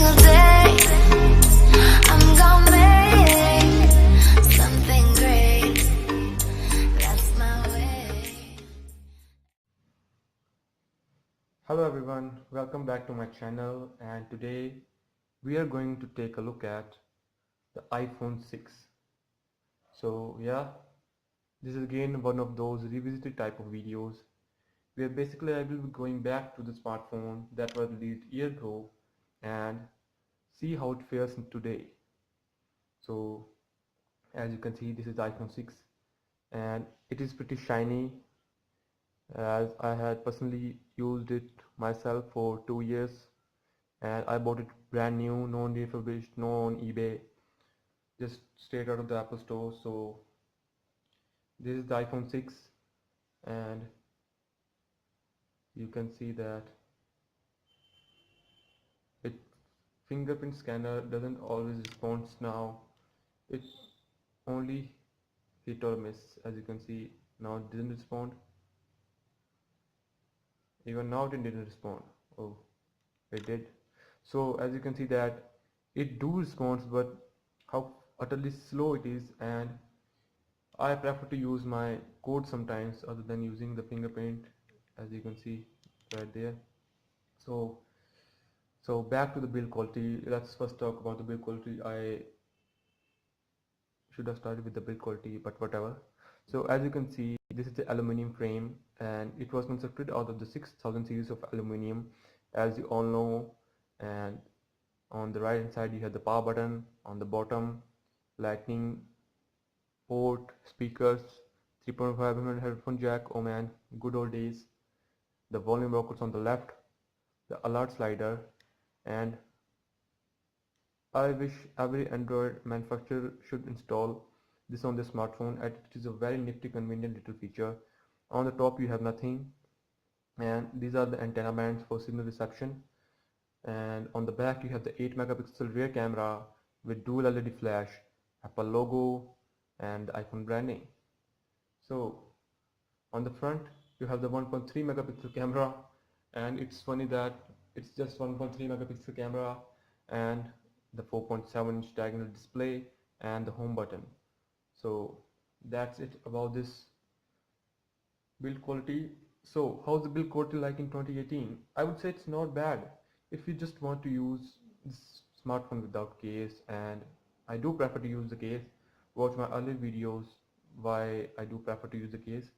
single day. I'm gonna make something great. That's my way. Hello everyone, welcome back to my channel, and today we are going to take a look at the iPhone 6. So yeah, this is again one of those revisited type of videos where basically I will be going back to the smartphone that was released a year ago and see how it fares today. So as you can see, this is the iPhone 6 and it is pretty shiny, as I had personally used it myself for 2 years, and I bought it brand new, non-refurbished, no on eBay, just straight out of the Apple store. So this is the iPhone 6, and you can see that it fingerprint scanner doesn't always respond now. It only hit or miss. As you can see, now it didn't respond. Even now it didn't respond. Oh, it did. So as you can see that it do responds, but how utterly slow it is, and I prefer to use my code sometimes other than using the fingerprint, as you can see right there. So back to the build quality. Let's first talk about the build quality. I should have started with the build quality, but whatever. So as you can see, this is the aluminum frame, and it was constructed out of the 6000 series of aluminum, as you all know. And on the right hand side you have the power button, on the bottom lightning port, speakers, 3.5mm headphone jack, oh man, good old days. The volume rockers on the left, the alert slider, and I wish every Android manufacturer should install this on their smartphone, and it is a very nifty convenient little feature. On the top you have nothing, and these are the antenna bands for signal reception, and on the back you have the 8 megapixel rear camera with dual LED flash, Apple logo, and the iPhone branding. So on the front you have the 1.3 megapixel camera, and it's funny that it's just 1.3 megapixel camera and the 4.7-inch diagonal display and the home button. So that's it about this build quality. So how's the build quality like in 2018? I would say it's not bad if you just want to use this smartphone without case, and I do prefer to use the case. Watch my earlier videos why I do prefer to use the case.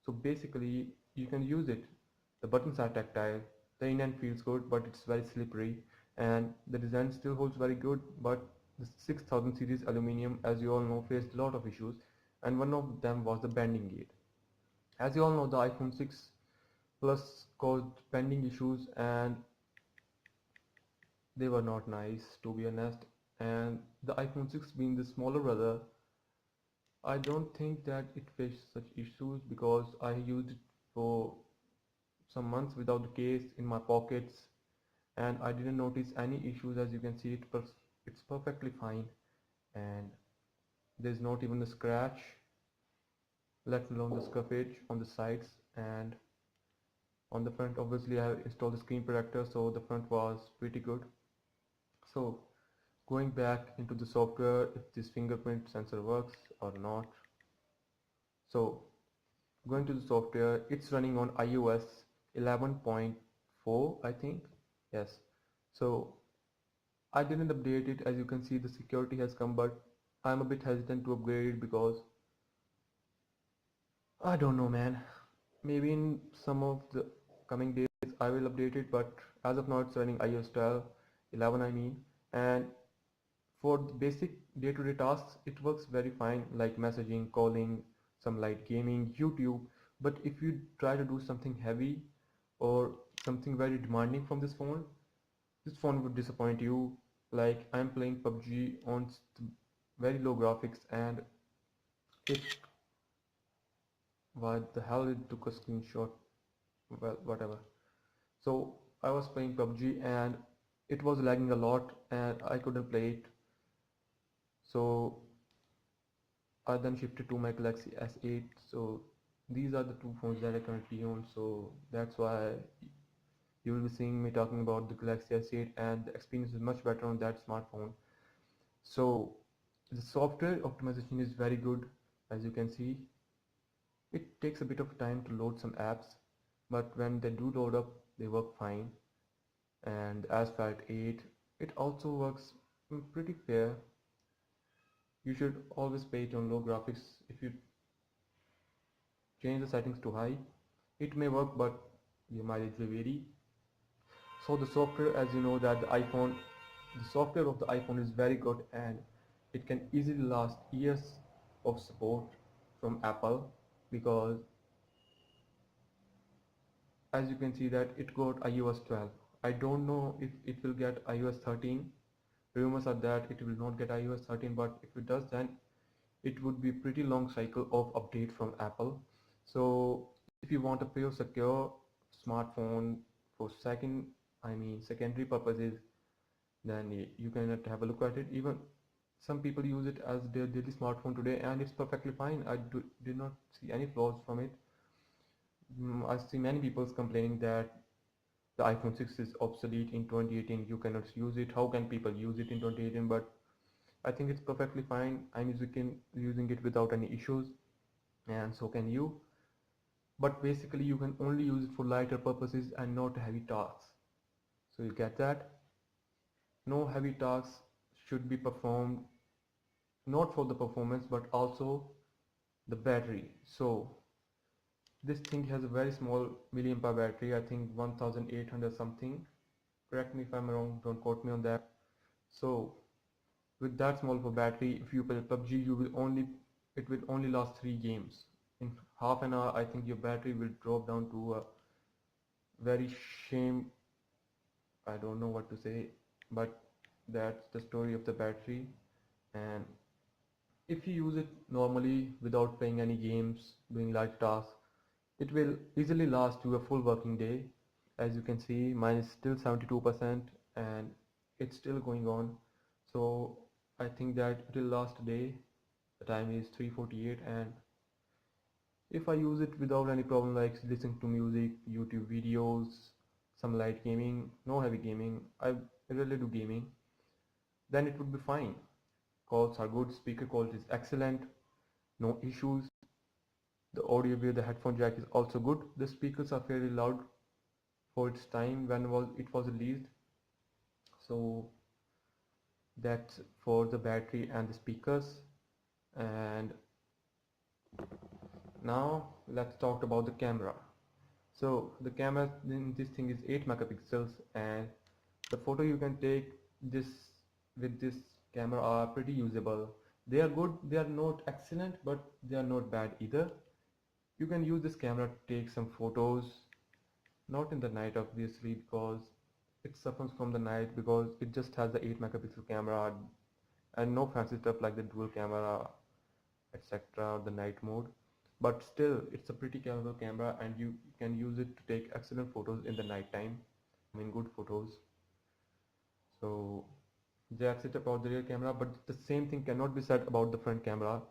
So basically you can use it. The buttons are tactile, the in-hand feels good, but it's very slippery, and the design still holds very good, but the 6000 series aluminum, as you all know, faced a lot of issues, and one of them was the bending gate. As you all know, the iPhone 6 Plus caused bending issues, and they were not nice, to be honest. And the iPhone 6 being the smaller brother, I don't think that it faced such issues because I used it for some months without the case in my pockets, and I didn't notice any issues. As you can see, it's perfectly fine, and there's not even a scratch, let alone the scuffage on the sides. And on the front, obviously I have installed the screen protector, so the front was pretty good. So going back into the software, if this fingerprint sensor works or not. So going to the software, it's running on iOS 11.4, I think. Yes. So I didn't update it. As you can see, the security has come, but I'm a bit hesitant to upgrade it because I don't know, man. Maybe in some of the coming days I will update it, but as of now it's running iOS 12, 11 I mean, and for the basic day-to-day tasks it works very fine, like messaging, calling, some light gaming, YouTube. But if you try to do something heavy or something very demanding from this phone would disappoint you. Like I'm playing PUBG on very low graphics, and it, what the hell, it took a screenshot, well whatever. So I was playing PUBG and it was lagging a lot and I couldn't play it. So I then shifted to my Galaxy S8. So these are the two phones that I currently own, so that's why you will be seeing me talking about the Galaxy S8, and the experience is much better on that smartphone. So the software optimization is very good. As you can see, it takes a bit of time to load some apps, but when they do load up, they work fine. And Asphalt 8, it also works pretty fair. You should always pay it on low graphics. If you change the settings to high, it may work, but your mileage will vary. So the software, as you know, that the software of the iPhone is very good, and it can easily last years of support from Apple, because as you can see that it got iOS 12. I don't know if it will get iOS 13. Rumors are that it will not get iOS 13, but if it does, then it would be pretty long cycle of update from Apple. So if you want a pure secure smartphone for secondary purposes, then you can have a look at it. Even some people use it as their daily smartphone today, and it's perfectly fine. Did not see any flaws from it. I see many people complaining that the iPhone 6 is obsolete in 2018. You cannot use it. How can people use it in 2018? But I think it's perfectly fine. I'm using it without any issues, and so can you. But basically, you can only use it for lighter purposes and not heavy tasks. So you get that? No heavy tasks should be performed not for the performance but also the battery. So this thing has a very small milliampere battery, I think 1800 something. Correct me if I'm wrong, don't quote me on that. So with that small of a battery, if you play PUBG, it will only last 3 games. In half an hour, I think your battery will drop down to a very shame. I don't know what to say, but that's the story of the battery. And if you use it normally without playing any games, doing light tasks, it will easily last you a full working day. As you can see, mine is still 72% and it's still going on. So I think that it will last a day. The time is 3:48, and if I use it without any problem, like listening to music, YouTube videos, some light gaming, no heavy gaming, I really do gaming, then it would be fine. Calls are good, speaker quality is excellent, no issues. The audio via the headphone jack is also good. The speakers are fairly loud for its time when it was released. So that's for the battery and the speakers. And now let's talk about the camera. So the camera in this thing is 8 megapixels, and the photo you can take this with this camera are pretty usable. They are good, they are not excellent, but they are not bad either. You can use this camera to take some photos, not in the night obviously, because it suffers from the night, because it just has the 8 megapixel camera and no fancy stuff like the dual camera, etc., or the night mode. But still, it's a pretty capable camera, and you can use it to take excellent photos in the night time. I mean, good photos. So that's it about the rear camera, but the same thing cannot be said about the front camera,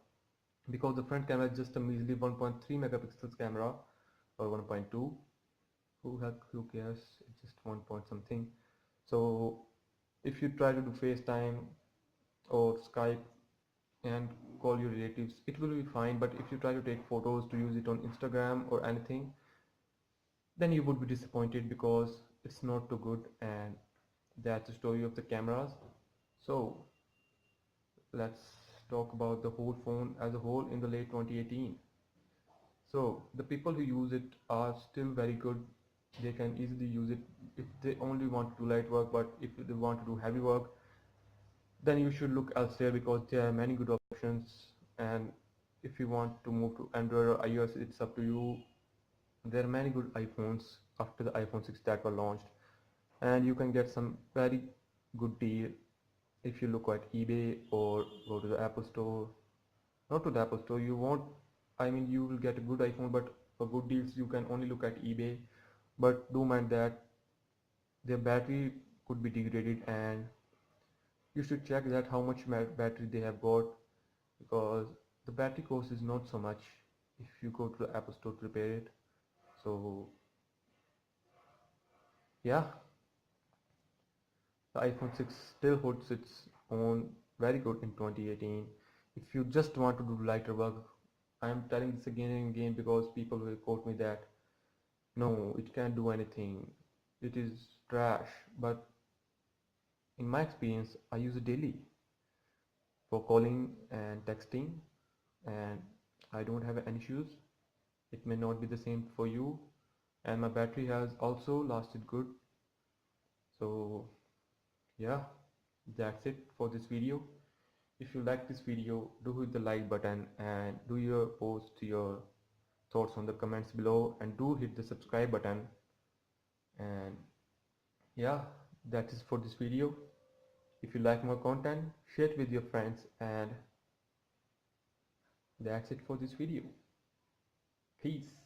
because the front camera is just a measly 1.3 megapixels camera, or 1.2. Who cares? It's just 1 point something. So if you try to do FaceTime or Skype and call your relatives, it will be fine. But if you try to take photos to use it on Instagram or anything, then you would be disappointed, because it's not too good. And that's the story of the cameras. So let's talk about the whole phone as a whole in the late 2018. So the people who use it are still very good. They can easily use it if they only want to do light work, but if they want to do heavy work, then you should look elsewhere, because there are many good options. And if you want to move to Android or iOS, it's up to you. There are many good iPhones after the iPhone 6 that were launched, and you can get some very good deal if you look at eBay or go to the Apple Store. Not to the Apple Store, you won't, I mean, you will get a good iPhone, but for good deals you can only look at eBay. But do mind that their battery could be degraded, and you should check that how much battery they have got, because the battery cost is not so much if you go to the Apple Store to repair it. So Yeah, the iPhone 6 still holds its own very good in 2018. If you just want to do lighter work, I am telling this again and again because people will quote me that no, it can't do anything, it is trash. But in my experience, I use it daily for calling and texting, and I don't have any issues. It may not be the same for you, and my battery has also lasted good. So yeah, that's it for this video. If you like this video, do hit the like button and do your post your thoughts on the comments below, and do hit the subscribe button. And yeah, that is for this video. If you like more content, share it with your friends, and that's it for this video. Peace.